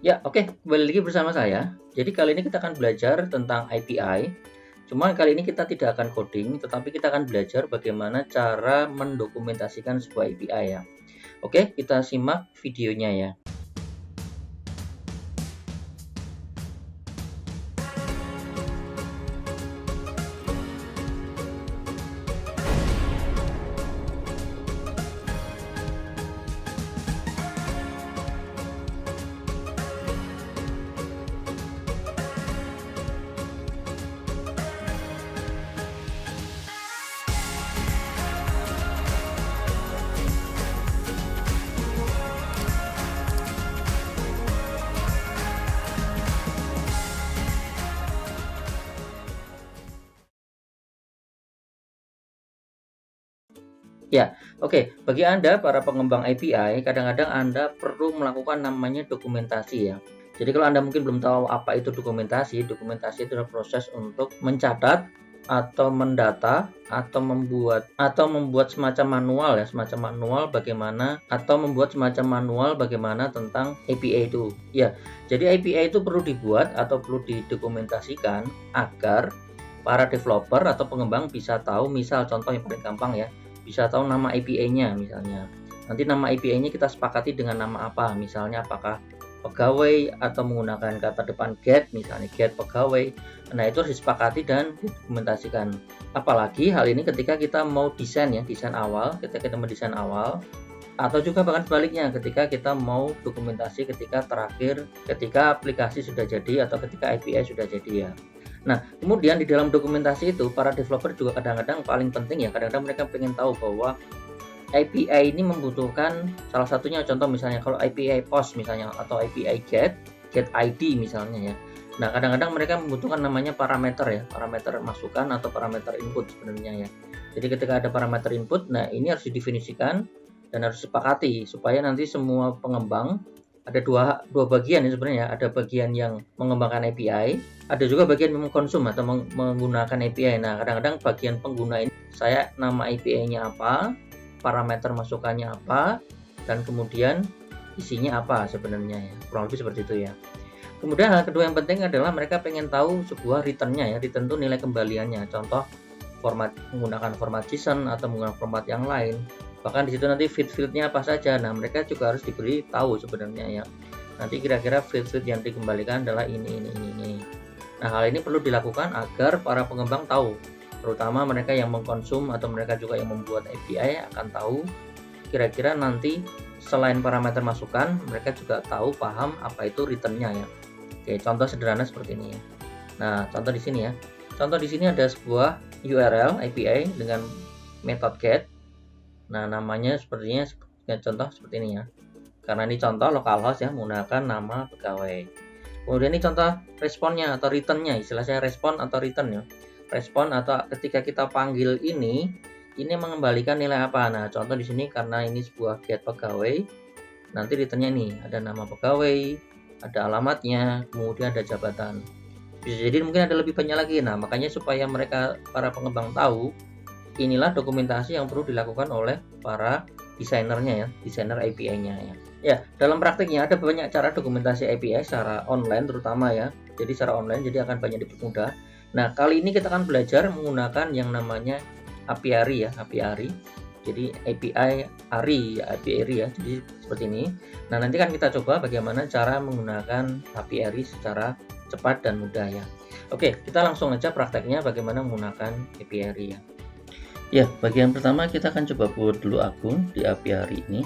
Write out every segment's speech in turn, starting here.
Ya, oke, kembali lagi bersama saya. Jadi kali ini kita akan belajar tentang API. Cuman kali ini kita tidak akan coding, tetapi kita akan belajar bagaimana cara mendokumentasikan sebuah API ya. Oke, kita simak videonya ya. Ya, oke. Bagi Anda para pengembang API, kadang-kadang Anda perlu melakukan namanya dokumentasi ya. Jadi kalau Anda mungkin belum tahu apa itu dokumentasi, dokumentasi itu adalah proses untuk mencatat atau mendata atau membuat semacam manual ya, semacam manual bagaimana atau membuat semacam manual bagaimana tentang API itu. Ya, jadi API itu perlu dibuat atau perlu didokumentasikan agar para developer atau pengembang bisa tahu, misal contoh yang paling gampang ya, bisa tahu nama API-nya misalnya. Nanti nama API-nya kita sepakati dengan nama apa, misalnya apakah pegawai atau menggunakan kata depan get, misalnya get pegawai. Nah, itu harus disepakati dan didokumentasikan. Apalagi hal ini ketika kita mau desain ya, desain awal, ketika kita mendesain awal, atau juga bahkan sebaliknya ketika kita mau dokumentasi ketika aplikasi sudah jadi atau ketika API sudah jadi ya. Nah, kemudian di dalam dokumentasi itu para developer juga kadang-kadang paling penting ya, kadang-kadang mereka pengen tahu bahwa API ini membutuhkan salah satunya, contoh misalnya kalau API post misalnya atau API get ID misalnya ya. Nah, kadang-kadang mereka membutuhkan namanya parameter ya, parameter masukan atau parameter input sebenarnya ya. Jadi ketika ada parameter input, nah ini harus didefinisikan dan harus disepakati supaya nanti semua pengembang, ada dua bagian ya sebenarnya, ada bagian yang mengembangkan API, ada juga bagian yang mengkonsum atau menggunakan API. Nah, kadang-kadang bagian pengguna ini, saya nama API-nya apa, parameter masukannya apa, dan kemudian isinya apa sebenarnya ya, kurang lebih seperti itu ya. Kemudian hal kedua yang penting adalah mereka pengen tahu sebuah return-nya ya, return itu nilai kembaliannya, contoh format menggunakan format JSON atau menggunakan format yang lain. Bahkan di situ nanti field-fieldnya apa saja. Nah, mereka juga harus diberi tahu sebenarnya ya. Nanti kira-kira field-field yang dikembalikan adalah ini. Nah, hal ini perlu dilakukan agar para pengembang tahu, terutama mereka yang mengkonsum atau mereka juga yang membuat API akan tahu kira-kira nanti selain parameter masukan, mereka juga tahu paham apa itu return-nya ya. Oke, contoh sederhana seperti ini ya. Nah, contoh di sini ya. Contoh di sini ada sebuah URL API dengan method get. Nah, namanya sepertinya contoh seperti ini ya. Karena ini contoh localhost ya, menggunakan nama pegawai. Kemudian ini contoh responnya atau return-nya, istilah saya respon atau return ya. Respon atau ketika kita panggil ini mengembalikan nilai apa. Nah, contoh di sini karena ini sebuah get pegawai, nanti return-nya nih ada nama pegawai, ada alamatnya, kemudian ada jabatan. Bisa jadi mungkin ada lebih banyak lagi. Nah, makanya supaya mereka para pengembang tahu, inilah dokumentasi yang perlu dilakukan oleh para desainernya ya, desainer API-nya ya. Ya, dalam praktiknya ada banyak cara dokumentasi API secara online terutama ya. Jadi secara online jadi akan banyak dipermudah. Nah, kali ini kita akan belajar menggunakan yang namanya API ya, API. Jadi API ARI ya. Jadi seperti ini. Nah, nanti kan kita coba bagaimana cara menggunakan API secara cepat dan mudah ya. Oke, kita langsung aja prakteknya bagaimana menggunakan API ya. Ya, bagian pertama kita akan coba buat dulu akun di API ini.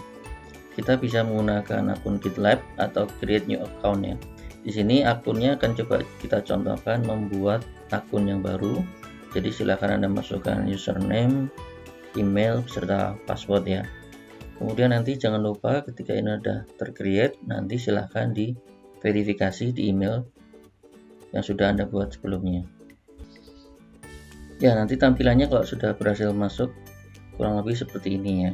Kita bisa menggunakan akun GitLab atau create new account ya. Di sini akunnya akan coba kita contohkan membuat akun yang baru. Jadi silakan Anda masukkan username, email beserta password ya. Kemudian nanti jangan lupa ketika ini sudah tercreate, nanti silakan diverifikasi di email yang sudah Anda buat sebelumnya. Ya, nanti tampilannya kalau sudah berhasil masuk kurang lebih seperti ini ya.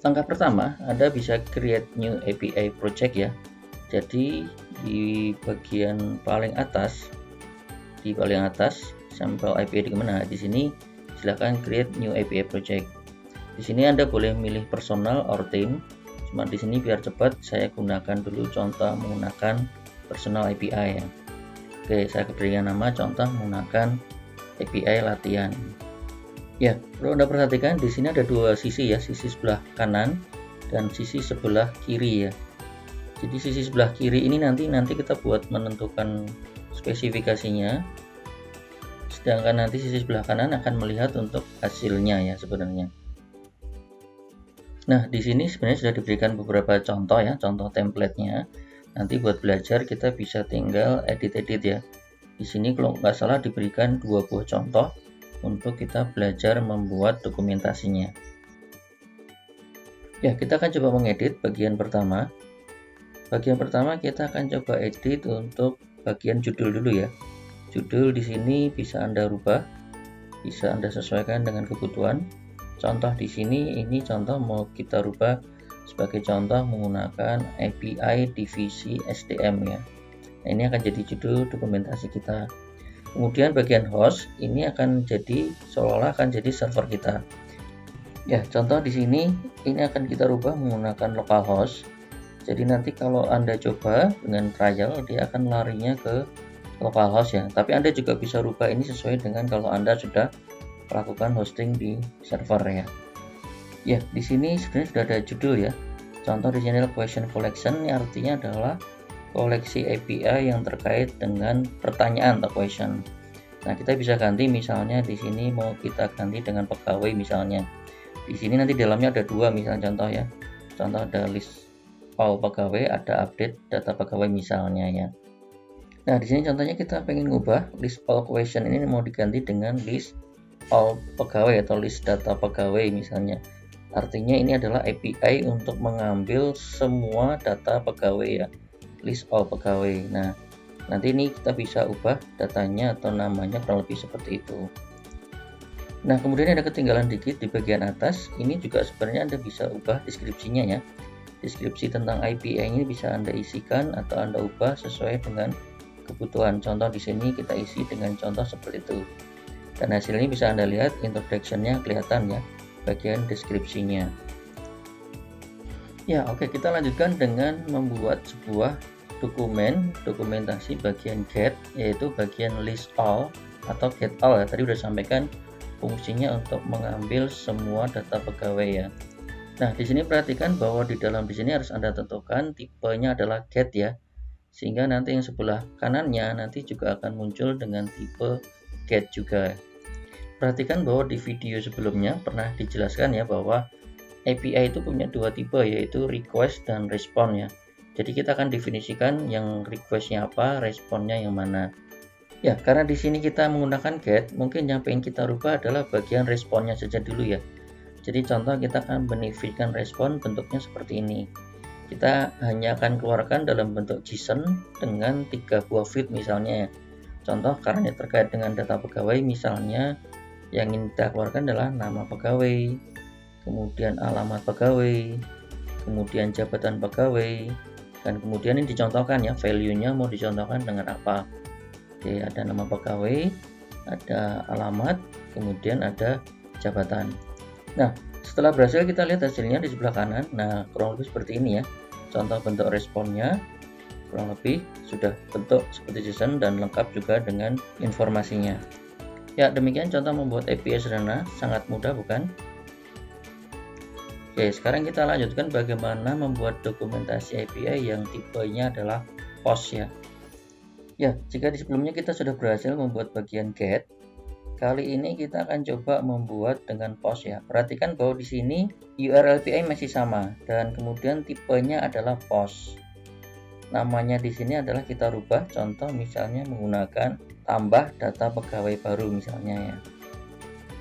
Langkah pertama, Anda bisa create new API project ya. Jadi di bagian paling atas, sampel API di mana? Di sini silakan create new API project. Di sini Anda boleh milih personal or team. Cuma di sini biar cepat saya gunakan dulu contoh menggunakan personal API ya. Oke, saya berikan nama contoh menggunakan API latihan. Ya, perlu Anda perhatikan di sini ada dua sisi ya, sisi sebelah kanan dan sisi sebelah kiri ya. Jadi sisi sebelah kiri ini nanti kita buat menentukan spesifikasinya, sedangkan nanti sisi sebelah kanan akan melihat untuk hasilnya ya sebenarnya. Nah, di sini sebenarnya sudah diberikan beberapa contoh ya, contoh template-nya. Nanti buat belajar kita bisa tinggal edit-edit ya. Di sini kalau nggak salah diberikan 2 buah contoh untuk kita belajar membuat dokumentasinya. Ya, kita akan coba mengedit bagian pertama. Bagian pertama kita akan coba edit untuk bagian judul dulu ya. Judul di sini bisa Anda rubah, bisa Anda sesuaikan dengan kebutuhan. Contoh di sini, ini contoh mau kita rubah sebagai contoh menggunakan API divisi SDM ya. Nah, ini akan jadi judul dokumentasi kita. Kemudian bagian host ini akan jadi seolah-olah akan jadi server kita. Ya, contoh di sini ini akan kita rubah menggunakan localhost. Jadi nanti kalau Anda coba dengan trial, dia akan larinya ke localhost ya. Tapi Anda juga bisa rubah ini sesuai dengan kalau Anda sudah melakukan hosting di server ya. Ya, di sini sebenarnya sudah ada judul ya. Contoh di channel question collection ini artinya adalah koleksi API yang terkait dengan pertanyaan atau question. Nah, kita bisa ganti misalnya di sini mau kita ganti dengan pegawai misalnya. Di sini nanti dalamnya ada dua misalnya contoh ya. Contoh ada list all pegawai, ada update data pegawai misalnya ya. Nah, di sini contohnya kita pengen ngubah list all question ini mau diganti dengan list all pegawai atau list data pegawai misalnya. Artinya ini adalah API untuk mengambil semua data pegawai ya, list all pegawai. Nah, nanti ini kita bisa ubah datanya atau namanya kurang lebih seperti itu. Nah, kemudian ada ketinggalan dikit di bagian atas. Ini juga sebenarnya Anda bisa ubah deskripsinya ya. Deskripsi tentang API ini bisa Anda isikan atau Anda ubah sesuai dengan kebutuhan. Contoh di sini kita isi dengan contoh seperti itu. Dan hasilnya bisa Anda lihat introduction-nya kelihatan ya, bagian deskripsinya. Ya, oke, kita lanjutkan dengan membuat sebuah dokumentasi bagian get, yaitu bagian list all atau get all ya. Tadi sudah sampaikan fungsinya untuk mengambil semua data pegawai ya. Nah, di sini perhatikan bahwa di sini harus Anda tentukan tipenya adalah get ya. Sehingga nanti yang sebelah kanannya nanti juga akan muncul dengan tipe get juga. Perhatikan bahwa di video sebelumnya pernah dijelaskan ya bahwa API itu punya dua tipe, yaitu request dan respond ya. Jadi kita akan definisikan yang requestnya apa, responnya yang mana. Ya, karena di sini kita menggunakan get, mungkin yang pengen kita rubah adalah bagian responnya saja dulu ya. Jadi contoh kita akan benefitkan respon bentuknya seperti ini. Kita hanya akan keluarkan dalam bentuk JSON dengan 3 buah field misalnya ya. Contoh karena terkait dengan data pegawai misalnya yang ingin kita keluarkan adalah nama pegawai, kemudian alamat pegawai, kemudian jabatan pegawai, dan kemudian ini dicontohkan ya value-nya mau dicontohkan dengan apa. Oke, ada nama pegawai, ada alamat, kemudian ada jabatan. Nah, setelah berhasil kita lihat hasilnya di sebelah kanan. Nah, kurang lebih seperti ini ya. Contoh bentuk responnya kurang lebih sudah bentuk seperti JSON dan lengkap juga dengan informasinya. Ya, demikian contoh membuat API sederhana, sangat mudah bukan? Oke, sekarang kita lanjutkan bagaimana membuat dokumentasi API yang tipenya adalah post ya. Ya, jika di sebelumnya kita sudah berhasil membuat bagian get, kali ini kita akan coba membuat dengan post ya. Perhatikan bahwa di sini URL API masih sama dan kemudian tipenya adalah post. Namanya di sini adalah kita rubah, contoh misalnya menggunakan tambah data pegawai baru misalnya ya.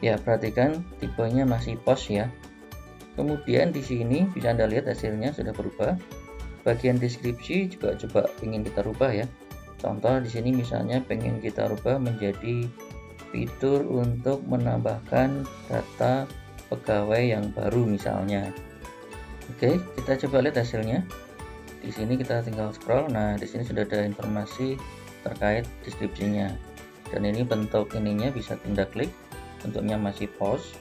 Ya, perhatikan tipenya masih post ya. Kemudian di sini bisa Anda lihat hasilnya sudah berubah. Bagian deskripsi juga coba ingin kita rubah ya. Contoh di sini misalnya pengen kita rubah menjadi fitur untuk menambahkan data pegawai yang baru misalnya. Oke, kita coba lihat hasilnya. Di sini kita tinggal scroll. Nah, di sini sudah ada informasi terkait deskripsinya. Dan ini bentuk ininya bisa Anda klik. Bentuknya masih post.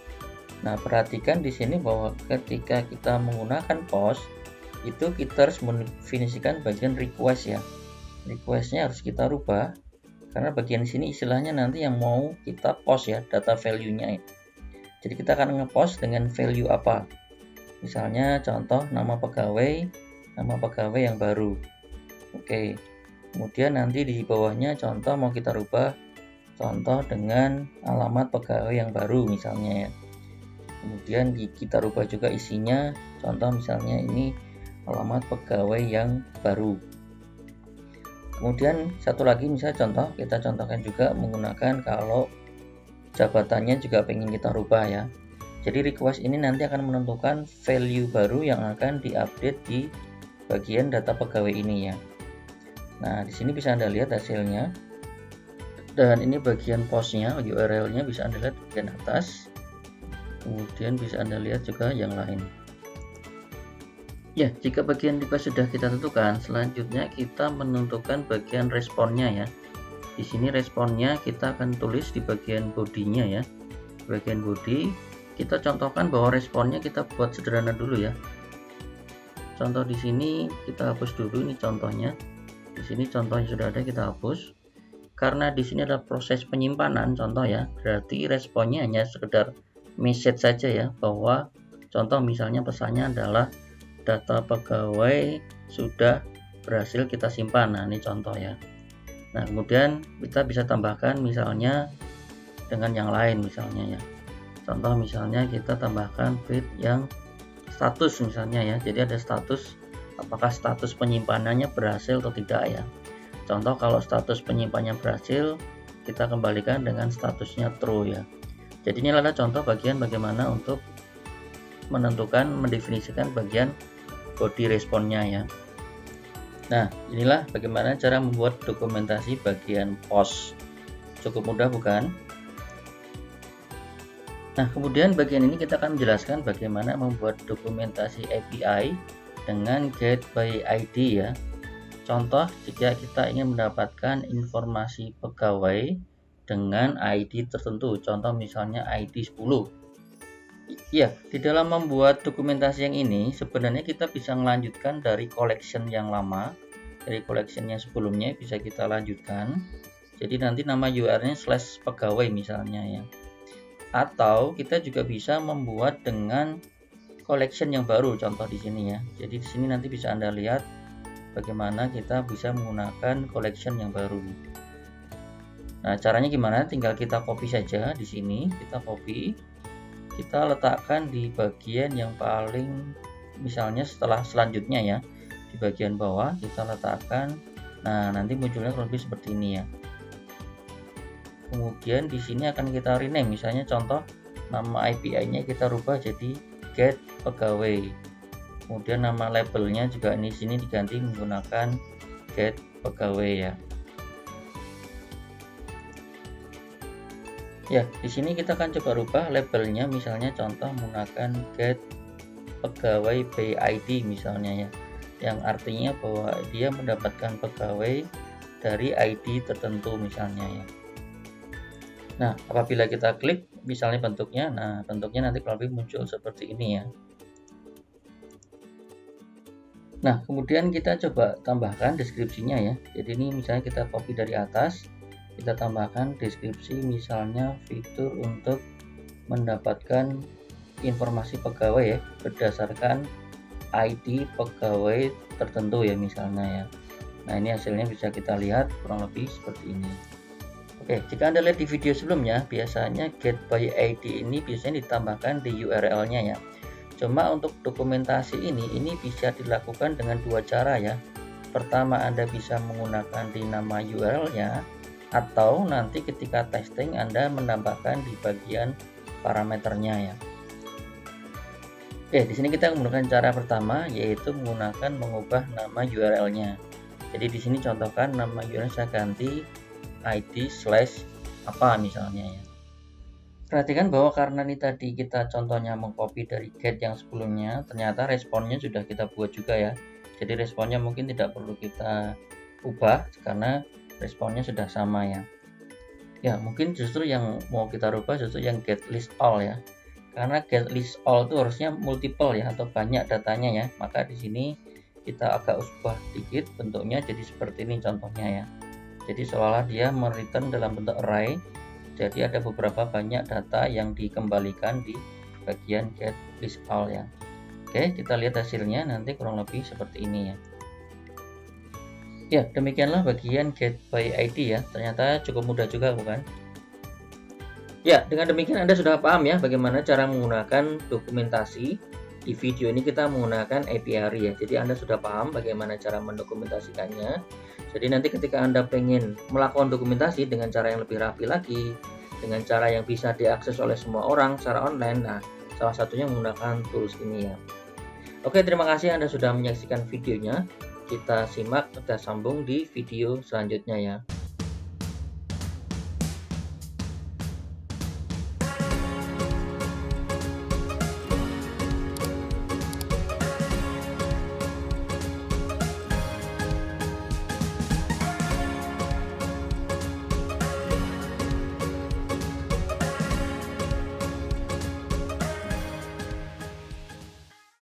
Nah, perhatikan di sini bahwa ketika kita menggunakan post, itu kita harus mendefinisikan bagian request ya. Requestnya harus kita rubah karena bagian sini istilahnya nanti yang mau kita post ya, data value-nya ya. Jadi kita akan ngepost dengan value apa. Misalnya contoh nama pegawai yang baru. Oke. Kemudian nanti di bawahnya contoh mau kita rubah contoh dengan alamat pegawai yang baru misalnya ya. Kemudian kita rubah juga isinya, contoh misalnya ini alamat pegawai yang baru. Kemudian satu lagi misalnya contoh, kita contohkan juga menggunakan kalau jabatannya juga pengen kita rubah ya. Jadi request ini nanti akan menentukan value baru yang akan diupdate di bagian data pegawai ini ya. Nah, di sini bisa Anda lihat hasilnya. Dan ini bagian postnya, URL-nya bisa Anda lihat bagian atas. Kemudian bisa Anda lihat juga yang lain. Ya, jika bagian request sudah kita tentukan, selanjutnya kita menentukan bagian responnya ya. Di sini responnya kita akan tulis di bagian bodinya ya. Bagian body, kita contohkan bahwa responnya kita buat sederhana dulu ya. Contoh di sini kita hapus dulu, ini contohnya. Di sini contohnya sudah ada, kita hapus. Karena di sini adalah proses penyimpanan contoh ya, berarti responnya hanya sekedar message saja ya, bahwa contoh misalnya pesannya adalah data pegawai sudah berhasil kita simpan. Nah, ini contoh ya. Nah, kemudian kita bisa tambahkan misalnya dengan yang lain misalnya ya. Contoh misalnya kita tambahkan field yang status misalnya ya. Jadi ada status, apakah status penyimpanannya berhasil atau tidak ya. Contoh kalau status penyimpanannya berhasil, kita kembalikan dengan statusnya true ya. Jadi ini adalah contoh bagian bagaimana untuk menentukan, mendefinisikan bagian body responnya ya. Nah, inilah bagaimana cara membuat dokumentasi bagian post. Cukup mudah bukan? Nah, kemudian bagian ini kita akan menjelaskan bagaimana membuat dokumentasi API dengan get by ID ya. Contoh, jika kita ingin mendapatkan informasi pegawai dengan ID tertentu, contoh misalnya ID 10. Ya, di dalam membuat dokumentasi yang ini, sebenarnya kita bisa melanjutkan dari collection yang lama, dari collection yang sebelumnya bisa kita lanjutkan. Jadi nanti nama URL-nya /pegawai misalnya ya. Atau kita juga bisa membuat dengan collection yang baru, contoh di sini ya. Jadi di sini nanti bisa Anda lihat bagaimana kita bisa menggunakan collection yang baru. Nah, caranya gimana? Tinggal kita copy saja di sini, kita copy, kita letakkan di bagian yang paling, misalnya setelah selanjutnya ya, di bagian bawah kita letakkan. Nah, nanti munculnya kurang lebih seperti ini ya. Kemudian di sini akan kita rename, misalnya contoh nama API-nya kita rubah jadi get pegawai. Kemudian nama labelnya juga ini sini diganti menggunakan get pegawai ya. Ya, di sini kita akan coba rubah labelnya, misalnya contoh menggunakan get pegawai by ID misalnya ya, yang artinya bahwa dia mendapatkan pegawai dari ID tertentu misalnya ya. Nah, apabila kita klik misalnya bentuknya, nah bentuknya nanti kurang lebih muncul seperti ini ya. Nah, kemudian kita coba tambahkan deskripsinya ya. Jadi ini misalnya kita copy dari atas, kita tambahkan deskripsi misalnya fitur untuk mendapatkan informasi pegawai ya berdasarkan ID pegawai tertentu ya misalnya ya. Nah, ini hasilnya bisa kita lihat kurang lebih seperti ini. Oke, jika Anda lihat di video sebelumnya, biasanya get by ID ini biasanya ditambahkan di URL-nya ya. Cuma untuk dokumentasi ini bisa dilakukan dengan dua cara ya. Pertama, Anda bisa menggunakan di nama URL-nya, atau nanti ketika testing Anda menambahkan di bagian parameternya ya. Oke, di sini kita menggunakan cara pertama, yaitu mengubah nama URL-nya. Jadi di sini contohkan nama URL saya ganti ID/ apa misalnya ya. Perhatikan bahwa karena ini tadi kita contohnya mengcopy dari get yang sebelumnya, ternyata responnya sudah kita buat juga ya. Jadi responnya mungkin tidak perlu kita ubah karena responnya sudah sama ya. Ya, mungkin justru yang mau kita rubah justru yang get list all ya. Karena get list all itu harusnya multiple ya, atau banyak datanya ya. Maka di sini kita agak ubah dikit bentuknya jadi seperti ini contohnya ya. Jadi seolah dia mereturn dalam bentuk array. Jadi ada beberapa banyak data yang dikembalikan di bagian get list all ya. Oke, kita lihat hasilnya nanti kurang lebih seperti ini ya. Ya, demikianlah bagian get by ID ya. Ternyata cukup mudah juga, bukan? Ya, dengan demikian Anda sudah paham ya bagaimana cara menggunakan dokumentasi. Di video ini kita menggunakan API ya. Jadi Anda sudah paham bagaimana cara mendokumentasikannya. Jadi nanti ketika Anda pengen melakukan dokumentasi dengan cara yang lebih rapi lagi, dengan cara yang bisa diakses oleh semua orang secara online, nah salah satunya menggunakan tools ini ya. Oke, terima kasih Anda sudah menyaksikan videonya. Kita simak, kita sambung di video selanjutnya ya.